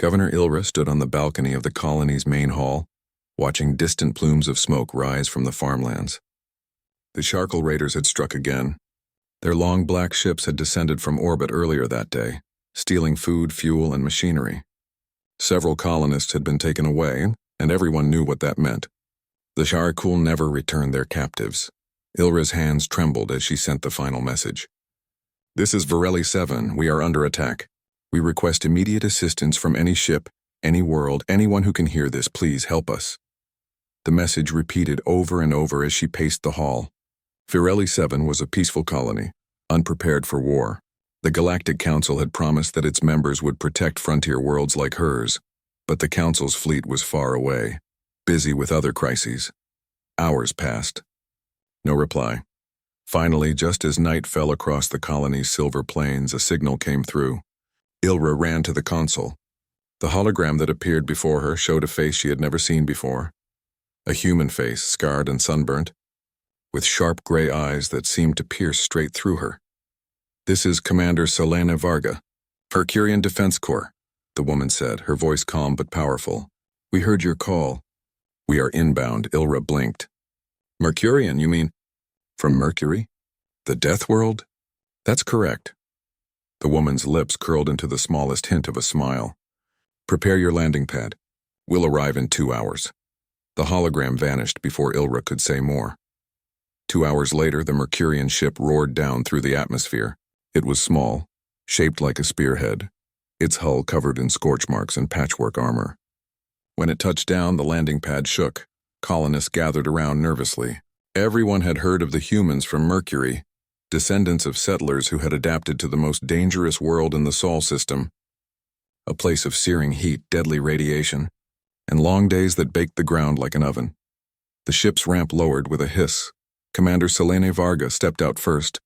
Governor Ilra stood on the balcony of the colony's main hall, watching distant plumes of smoke rise from the farmlands. The Sharkle raiders had struck again. Their long black ships had descended from orbit earlier that day, stealing food, fuel, and machinery. Several colonists had been taken away, and everyone knew what that meant. The Sharkle never returned their captives. Ilra's hands trembled as she sent the final message. "This is Varelli 7. We are under attack. We request immediate assistance from any ship, any world, anyone who can hear this. Please help us." The message repeated over and over as she paced the hall. Varelli 7 was a peaceful colony, unprepared for war. The Galactic Council had promised that its members would protect frontier worlds like hers, but the Council's fleet was far away, busy with other crises. Hours passed. No reply. Finally, just as night fell across the colony's silver plains, a signal came through. Ilra ran to the console. The hologram that appeared before her showed a face she had never seen before. A human face, scarred and sunburnt, with sharp gray eyes that seemed to pierce straight through her. "This is Commander Selena Varga, Mercurian Defense Corps," the woman said, her voice calm but powerful. "We heard your call." "We are inbound," Ilra blinked. "Mercurian, you mean? From Mercury? The Death World?" "That's correct." The woman's lips curled into the smallest hint of a smile. "Prepare your landing pad. We'll arrive in 2 hours." The hologram vanished before Ilra could say more. 2 hours later, the Mercurian ship roared down through the atmosphere. It was small, shaped like a spearhead, its hull covered in scorch marks and patchwork armor. When it touched down, the landing pad shook. Colonists gathered around nervously. Everyone had heard of the humans from Mercury, descendants of settlers who had adapted to the most dangerous world in the Sol system, a place of searing heat, deadly radiation, and long days that baked the ground like an oven. The ship's ramp lowered with a hiss. Commander Selene Varga stepped out first,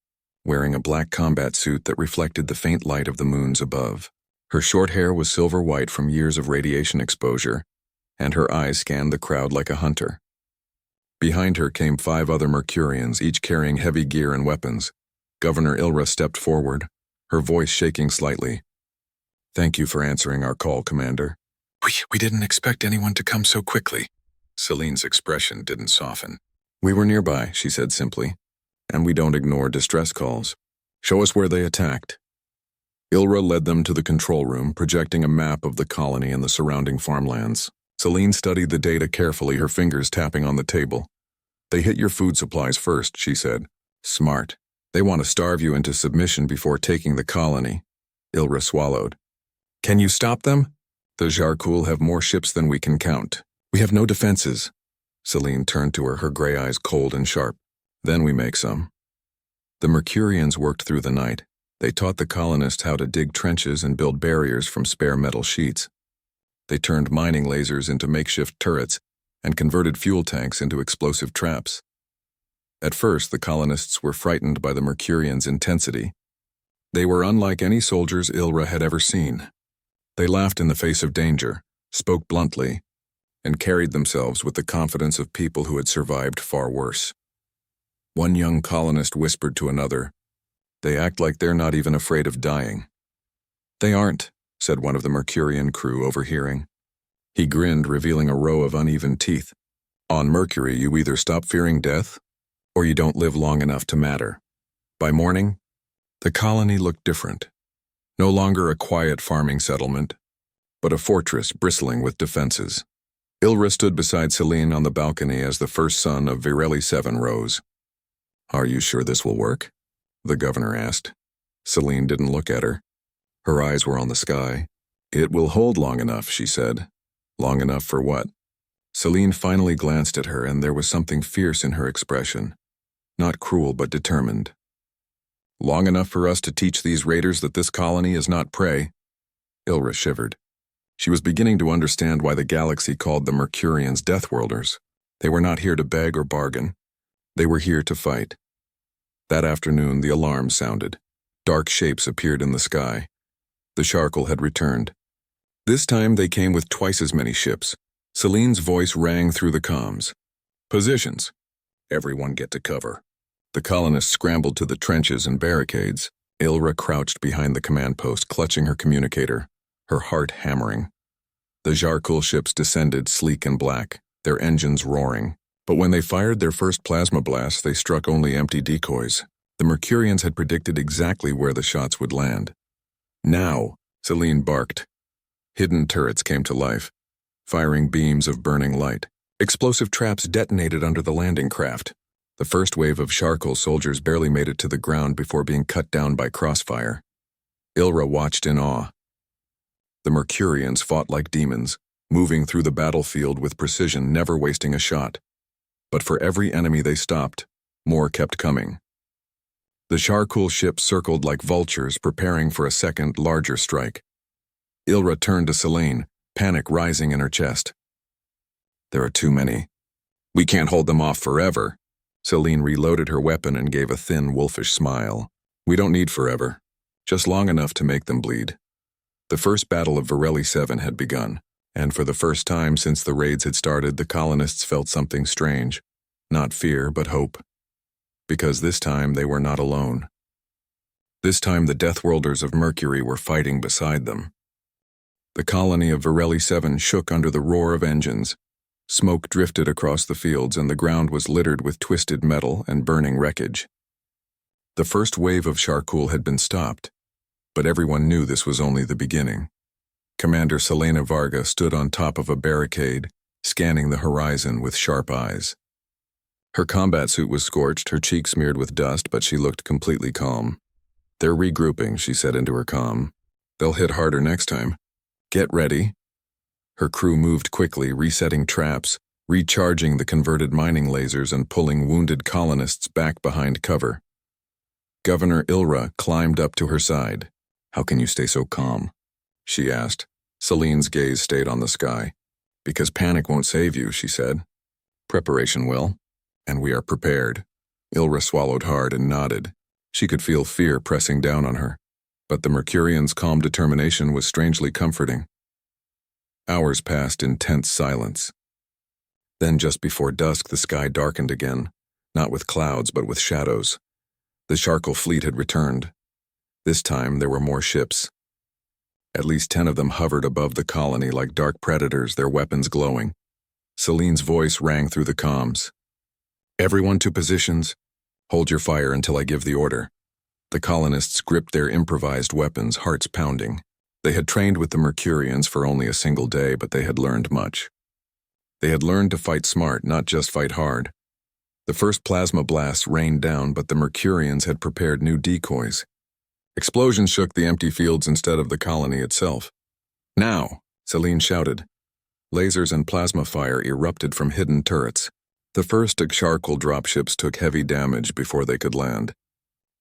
wearing a black combat suit that reflected the faint light of the moons above. Her short hair was silver-white from years of radiation exposure, and her eyes scanned the crowd like a hunter. Behind her came 5 other Mercurians, each carrying heavy gear and weapons. Governor Ilra stepped forward, her voice shaking slightly. "Thank you for answering our call, Commander." We didn't expect anyone to come so quickly." Celine's expression didn't soften. "We were nearby," she said simply, "and we don't ignore distress calls. Show us where they attacked." Ilra led them to the control room, projecting a map of the colony and the surrounding farmlands. Celine studied the data carefully, her fingers tapping on the table. "They hit your food supplies first," she said. "Smart. They want to starve you into submission before taking the colony." Ilra swallowed. "Can you stop them?" "The Sharkle have more ships than we can count. We have no defenses." Celine turned to her, her gray eyes cold and sharp. "Then we make some." The Mercurians worked through the night. They taught the colonists how to dig trenches and build barriers from spare metal sheets. They turned mining lasers into makeshift turrets and converted fuel tanks into explosive traps. At first, the colonists were frightened by the Mercurians' intensity. They were unlike any soldiers Ilra had ever seen. They laughed in the face of danger, spoke bluntly, and carried themselves with the confidence of people who had survived far worse. One young colonist whispered to another, "They act like they're not even afraid of dying." "They aren't," said one of the Mercurian crew, overhearing. He grinned, revealing a row of uneven teeth. "On Mercury, you either stop fearing death, or you don't live long enough to matter." By morning, the colony looked different. No longer a quiet farming settlement, but a fortress bristling with defenses. Ilra stood beside Celine on the balcony as the first son of Varelli 7 rose. "Are you sure this will work?" the governor asked. Celine didn't look at her. Her eyes were on the sky. "It will hold long enough," she said. "Long enough for what?" Celine finally glanced at her, and there was something fierce in her expression. Not cruel, but determined. "Long enough for us to teach these raiders that this colony is not prey." Ilra shivered. She was beginning to understand why the galaxy called the Mercurians Deathworlders. They were not here to beg or bargain. They were here to fight. That afternoon, the alarm sounded. Dark shapes appeared in the sky. The Sharkle had returned. This time they came with twice as many ships. Celine's voice rang through the comms. "Positions. Everyone get to cover." The colonists scrambled to the trenches and barricades. Ilra crouched behind the command post, clutching her communicator, her heart hammering. The Jarkul ships descended sleek and black, their engines roaring. But when they fired their first plasma blasts, they struck only empty decoys. The Mercurians had predicted exactly where the shots would land. Now, Celine barked. Hidden turrets came to life, firing beams of burning light. Explosive traps detonated under the landing craft. The first wave of Jarkul soldiers barely made it to the ground before being cut down by crossfire. Ilra watched in awe. The Mercurians fought like demons, moving through the battlefield with precision, never wasting a shot. But for every enemy they stopped, more kept coming. The Jarkul ships circled like vultures, preparing for a second, larger strike. Ilra turned to Selene, panic rising in her chest. There are too many. We can't hold them off forever. Selene reloaded her weapon and gave a thin, wolfish smile. We don't need forever, just long enough to make them bleed. The first battle of Varelli 7 had begun, and for the first time since the raids had started, the colonists felt something strange. Not fear, but hope. Because this time they were not alone. This time the Deathworlders of Mercury were fighting beside them. The colony of Varelli 7 shook under the roar of engines. Smoke drifted across the fields and the ground was littered with twisted metal and burning wreckage. The first wave of Jarkul had been stopped, but everyone knew this was only the beginning. Commander Selena Varga stood on top of a barricade, scanning the horizon with sharp eyes. Her combat suit was scorched, her cheeks smeared with dust, but she looked completely calm. They're regrouping, she said into her comm. They'll hit harder next time. Get ready. Her crew moved quickly, resetting traps, recharging the converted mining lasers and pulling wounded colonists back behind cover. Governor Ilra climbed up to her side. How can you stay so calm? She asked. Celine's gaze stayed on the sky. Because panic won't save you, she said. Preparation will, and we are prepared. Ilra swallowed hard and nodded. She could feel fear pressing down on her, but the Mercurians' calm determination was strangely comforting. Hours passed in tense silence. Then just before dusk the sky darkened again, not with clouds but with shadows. The Jarkul fleet had returned. This time there were more ships. At least 10 of them hovered above the colony like dark predators, their weapons glowing. Celine's voice rang through the comms. Everyone to positions. Hold your fire until I give the order. The colonists gripped their improvised weapons, hearts pounding. They had trained with the Mercurians for only a single day, but they had learned much. They had learned to fight smart, not just fight hard. The first plasma blasts rained down, but the Mercurians had prepared new decoys. Explosions shook the empty fields instead of the colony itself. Now, Celine shouted. Lasers and plasma fire erupted from hidden turrets. The first Jarkul dropships took heavy damage before they could land.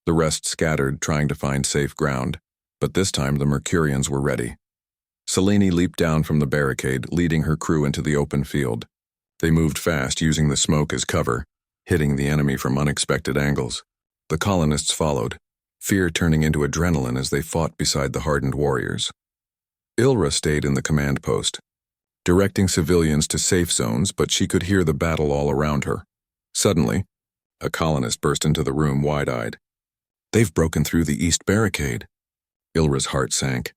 The rest scattered, trying to find safe ground, but this time the Mercurians were ready. Selene leaped down from the barricade, leading her crew into the open field. They moved fast, using the smoke as cover, hitting the enemy from unexpected angles. The colonists followed, fear turning into adrenaline as they fought beside the hardened warriors. Ilra stayed in the command post, directing civilians to safe zones, but she could hear the battle all around her. Suddenly, a colonist burst into the room wide-eyed. They've broken through the east barricade. Ilra's heart sank.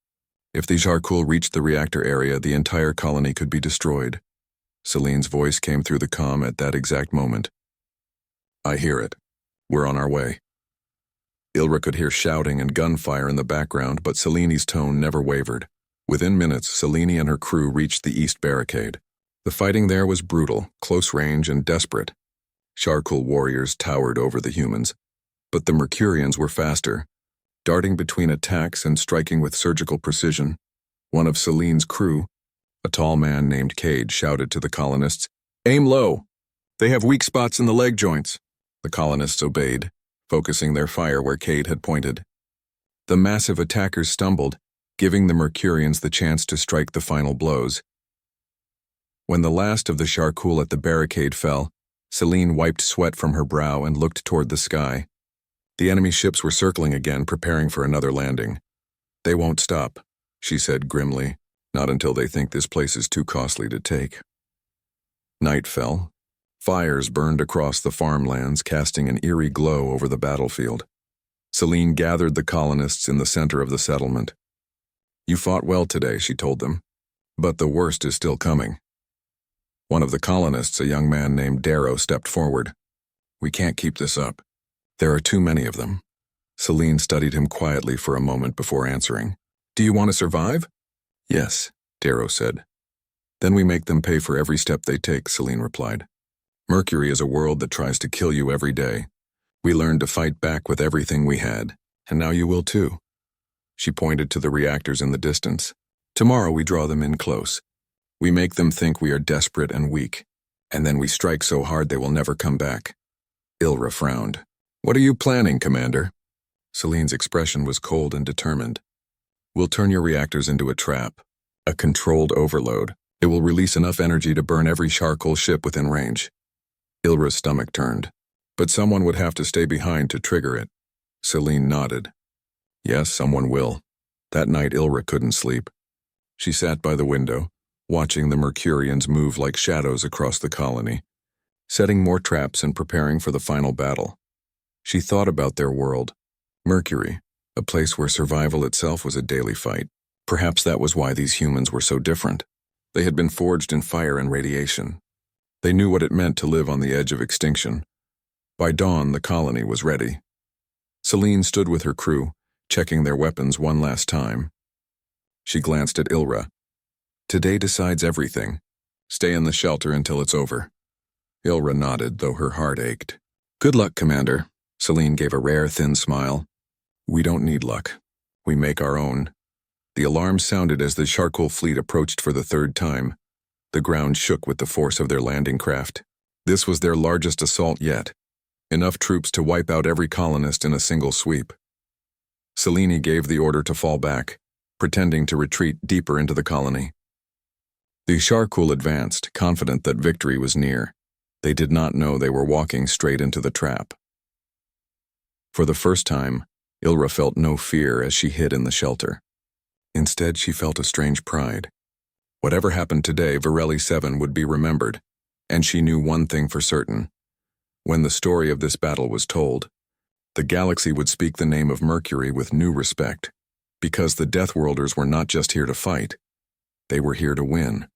If the Jarkul reached the reactor area, the entire colony could be destroyed. Celine's voice came through the comm at that exact moment. I hear it. We're on our way. Ilra could hear shouting and gunfire in the background, but Celine's tone never wavered. Within minutes, Selene and her crew reached the east barricade. The fighting there was brutal, close range, and desperate. Jarkul warriors towered over the humans, but the Mercurians were faster, darting between attacks and striking with surgical precision. One of Celine's crew, a tall man named Cade, shouted to the colonists, "Aim low! They have weak spots in the leg joints." The colonists obeyed, focusing their fire where Cade had pointed. The massive attackers stumbled, giving the Mercurians the chance to strike the final blows. When the last of the Jarkul at the barricade fell, Selene wiped sweat from her brow and looked toward the sky. The enemy ships were circling again, preparing for another landing. They won't stop, she said grimly, not until they think this place is too costly to take. Night fell. Fires burned across the farmlands, casting an eerie glow over the battlefield. Selene gathered the colonists in the center of the settlement. You fought well today, she told them. But the worst is still coming. One of the colonists, a young man named Darrow, stepped forward. "We can't keep this up. There are too many of them." Celine studied him quietly for a moment before answering. "Do you want to survive?" "Yes," Darrow said. "Then we make them pay for every step they take," Celine replied. "Mercury is a world that tries to kill you every day. We learned to fight back with everything we had, and now you will too." She pointed to the reactors in the distance. "Tomorrow we draw them in close. We make them think we are desperate and weak, and then we strike so hard they will never come back." Ilra frowned. "What are you planning, Commander?" Celine's expression was cold and determined. "We'll turn your reactors into a trap, a controlled overload. It will release enough energy to burn every charcoal ship within range." Ilra's stomach turned. "But someone would have to stay behind to trigger it." Celine nodded. "Yes, someone will." That night Ilra couldn't sleep. She sat by the window, watching the Mercurians move like shadows across the colony, setting more traps and preparing for the final battle. She thought about their world, Mercury, a place where survival itself was a daily fight. Perhaps that was why these humans were so different. They had been forged in fire and radiation. They knew what it meant to live on the edge of extinction. By dawn, the colony was ready. Celine stood with her crew, checking their weapons one last time. She glanced at Ilra. "Today decides everything. Stay in the shelter until it's over." Ilra nodded, though her heart ached. "Good luck, Commander." Celine gave a rare, thin smile. "We don't need luck. We make our own." The alarm sounded as the charcoal fleet approached for the third time. The ground shook with the force of their landing craft. This was their largest assault yet. Enough troops to wipe out every colonist in a single sweep. Celine gave the order to fall back, pretending to retreat deeper into the colony. The charcoal advanced, confident that victory was near. They did not know they were walking straight into the trap. For the first time, Ilra felt no fear as she hid in the shelter. Instead, she felt a strange pride. Whatever happened today, Varelli 7 would be remembered, and she knew one thing for certain. When the story of this battle was told, the galaxy would speak the name of Mercury with new respect, because the Deathworlders were not just here to fight, they were here to win.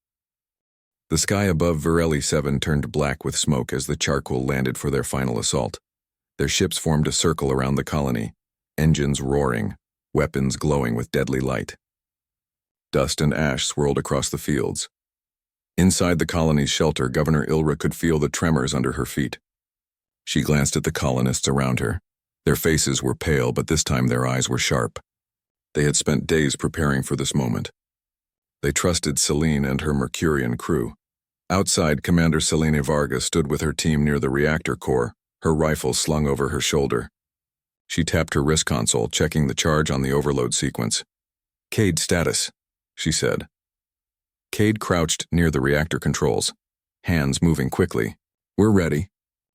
The sky above Varelli 7 turned black with smoke as the charcoal landed for their final assault. Their ships formed a circle around the colony, engines roaring, weapons glowing with deadly light. Dust and ash swirled across the fields. Inside the colony's shelter, Governor Ilra could feel the tremors under her feet. She glanced at the colonists around her. Their faces were pale, but this time their eyes were sharp. They had spent days preparing for this moment. They trusted Celine and her Mercurian crew. Outside, Commander Selene Varga stood with her team near the reactor core, her rifle slung over her shoulder. She tapped her wrist console, checking the charge on the overload sequence. "Cade status," she said. Cade crouched near the reactor controls, hands moving quickly. "We're ready.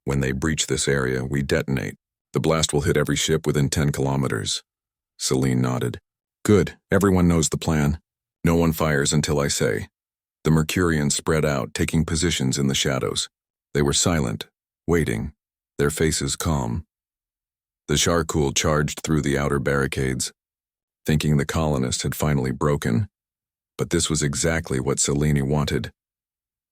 When they breach this area, we detonate. The blast will hit every ship within 10 kilometers. Celine nodded. "Good, everyone knows the plan. No one fires until I say." The Mercurians spread out, taking positions in the shadows. They were silent, waiting, their faces calm. The charcoal charged through the outer barricades, thinking the colonists had finally broken. But this was exactly what Celine wanted.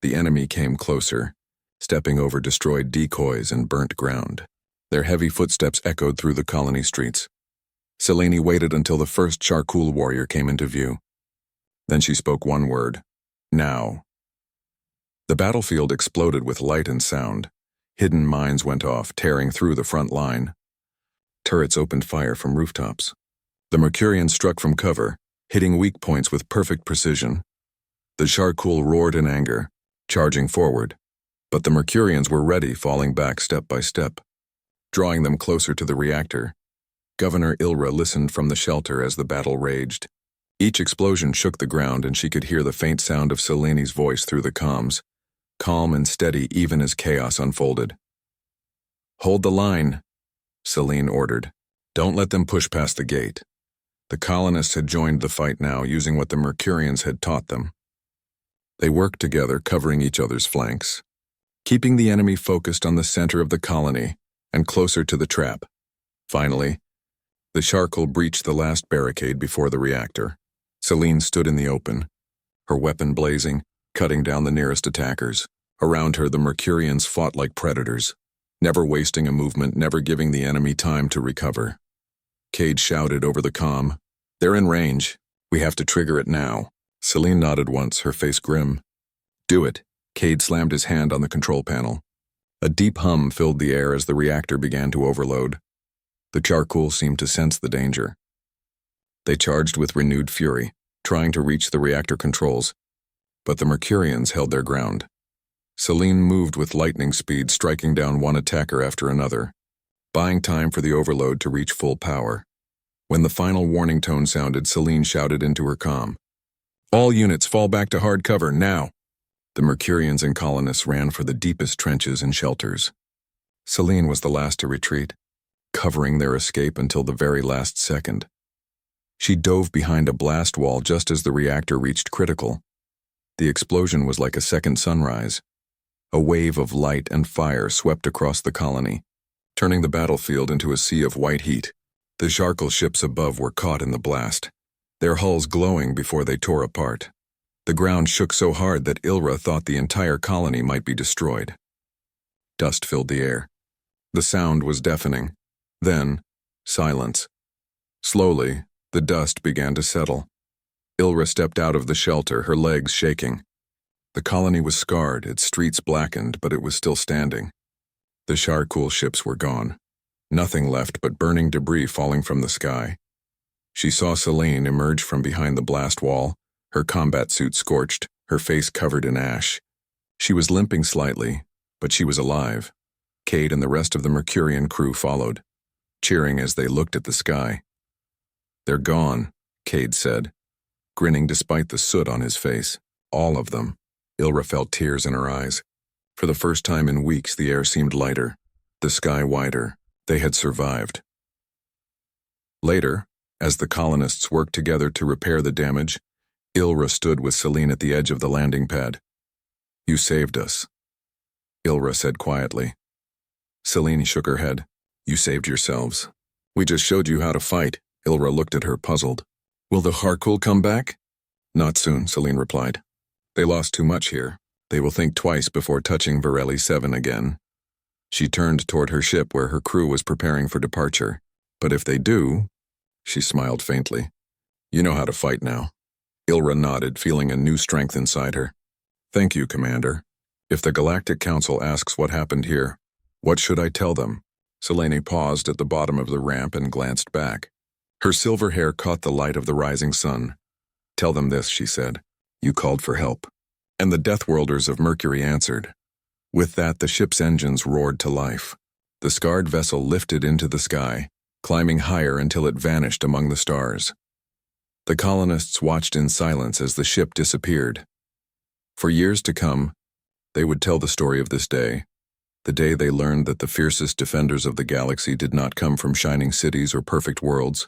The enemy came closer, stepping over destroyed decoys and burnt ground. Their heavy footsteps echoed through the colony streets. Celine waited until the first charcoal warrior came into view. Then she spoke one word: now. The battlefield exploded with light and sound. Hidden mines went off, tearing through the front line. Turrets opened fire from rooftops. The Mercurians struck from cover, hitting weak points with perfect precision. The charcoal roared in anger, charging forward. But the Mercurians were ready, falling back step by step. Drawing them closer to the reactor, Governor Ilra listened from the shelter as the battle raged. Each explosion shook the ground, and she could hear the faint sound of Celine's voice through the comms, calm and steady even as chaos unfolded. "Hold the line," Celine ordered. "Don't let them push past the gate." The colonists had joined the fight now, using what the Mercurians had taught them. They worked together, covering each other's flanks, keeping the enemy focused on the center of the colony and closer to the trap. Finally, the charcoal breached the last barricade before the reactor. Celine stood in the open, her weapon blazing, cutting down the nearest attackers. Around her, the Mercurians fought like predators, never wasting a movement, never giving the enemy time to recover. Cade shouted over the comm, "They're in range. We have to trigger it now." Celine nodded once, her face grim. "Do it." Cade slammed his hand on the control panel. A deep hum filled the air as the reactor began to overload. The charcoal seemed to sense the danger. They charged with renewed fury, trying to reach the reactor controls, but the Mercurians held their ground. Celine moved with lightning speed, striking down one attacker after another, buying time for the overload to reach full power. When the final warning tone sounded, Celine shouted into her comm, "All units fall back to hard cover, now!" The Mercurians and colonists ran for the deepest trenches and shelters. Celine was the last to retreat, covering their escape until the very last second. She dove behind a blast wall just as the reactor reached critical. The explosion was like a second sunrise. A wave of light and fire swept across the colony, turning the battlefield into a sea of white heat. The Jarkal ships above were caught in the blast, their hulls glowing before they tore apart. The ground shook so hard that Ilra thought the entire colony might be destroyed. Dust filled the air. The sound was deafening. Then, silence. Slowly, the dust began to settle. Ilra stepped out of the shelter, her legs shaking. The colony was scarred, its streets blackened, but it was still standing. The Charcoal ships were gone. Nothing left but burning debris falling from the sky. She saw Celine emerge from behind the blast wall, her combat suit scorched, her face covered in ash. She was limping slightly, but she was alive. Cade and the rest of the Mercurian crew followed, cheering as they looked at the sky. "They're gone," Cade said, grinning despite the soot on his face. All of them. Ilra felt tears in her eyes. For the first time in weeks, the air seemed lighter, the sky wider. They had survived. Later, as the colonists worked together to repair the damage, Ilra stood with Celine at the edge of the landing pad. "You saved us," Ilra said quietly. Celine shook her head. "You saved yourselves. We just showed you how to fight." Ilra looked at her, puzzled. "Will the Harkul come back?" "Not soon," Celine replied. "They lost too much here. They will think twice before touching Varelli 7 again." She turned toward her ship where her crew was preparing for departure. "But if they do," she smiled faintly, "you know how to fight now." Ilra nodded, feeling a new strength inside her. "Thank you, Commander. If the Galactic Council asks what happened here, what should I tell them?" Selene paused at the bottom of the ramp and glanced back. Her silver hair caught the light of the rising sun. "Tell them this," she said. "You called for help." And the Deathworlders of Mercury answered. With that, the ship's engines roared to life. The scarred vessel lifted into the sky, climbing higher until it vanished among the stars. The colonists watched in silence as the ship disappeared. For years to come, they would tell the story of this day, the day they learned that the fiercest defenders of the galaxy did not come from shining cities or perfect worlds,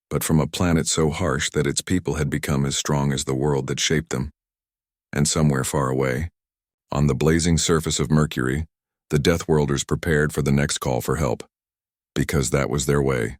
but from a planet so harsh that its people had become as strong as the world that shaped them. And somewhere far away, on the blazing surface of Mercury, the Deathworlders prepared for the next call for help, because that was their way.